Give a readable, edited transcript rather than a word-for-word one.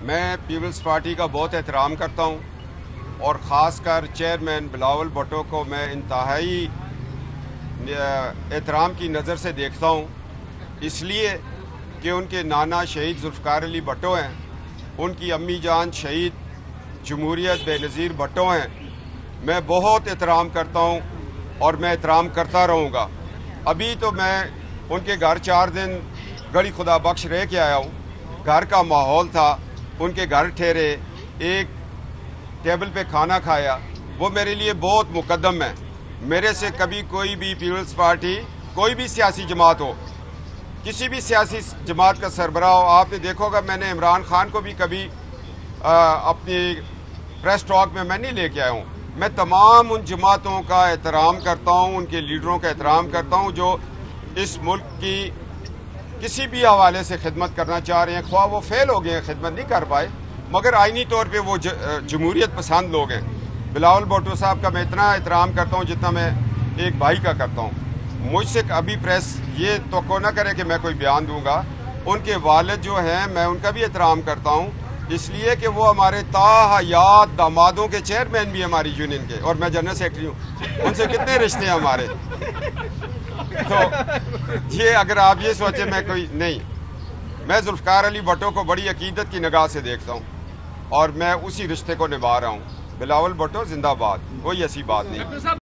میں Peoples party کا بہت احترام کرتا ہوں اور خاص کر چیئرمین بلاول بھٹو کو میں انتہائی احترام کی نظر سے دیکھتا ہوں، اس لیے کہ ان کے نانا شہید ذوالفقار علی بھٹو ہیں، ان کی امی جان شہید جمہوریت بے نظیر بھٹو ہیں۔ میں بہت احترام کرتا ہوں اور میں احترام کرتا رہوں گا۔ ابھی تو میں ان کے گھر 4 دن گڑھی خدا بخش رہ کے آیا ہوں۔ گھر کا ماحول تھا، ان کے گھر ٹھہرے، ایک ٹیبل پہ کھانا کھایا، وہ میرے لیے بہت مقدم ہے۔ میرے سے کبھی کوئی بھی پیپلز پارٹی، کوئی بھی سیاسی جماعت ہو، کسی بھی سیاسی جماعت کا سربراہ ہو، آپ نے دیکھا ہوگا میں نے عمران خان کو بھی کبھی اپنی پریس ٹاک میں نہیں لے کے آیا ہوں۔ میں تمام ان جماعتوں کا احترام کرتا ہوں، ان کے لیڈروں کا احترام کرتا ہوں جو اس ملک کی کسی بھی حوالے سے خدمت کرنا چاہ رہے ہیں، خواہ وہ فیل ہو گئے ہیں، خدمت نہیں کر پائے، مگر آئینی طور پہ وہ جمہوریت پسند لوگ ہیں۔ بلاول بھٹو صاحب کا میں اتنا احترام کرتا ہوں جتنا میں ایک بھائی کا کرتا ہوں۔ مجھ سے ابھی پریس یہ توقع نہ کرے کہ میں کوئی بیان دوں گا۔ ان کے والد جو ہیں میں ان کا بھی احترام کرتا ہوں، اس لیے کہ وہ ہمارے تاحیات دامادوں کے چیئرمین بھی ہماری یونین کے، اور میں جنرل سیکرٹری ہوں۔ ان سے کتنے رشتے ہیں ہمارے۔ تو یہ اگر آپ یہ سوچیں میں کوئی نہیں، میں ذوالفقار علی بھٹو کو بڑی عقیدت کی نگاہ سے دیکھتا ہوں اور میں اسی رشتے کو نبھا رہا ہوں۔ بلاول بھٹو زندہ باد، کوئی ایسی بات نہیں۔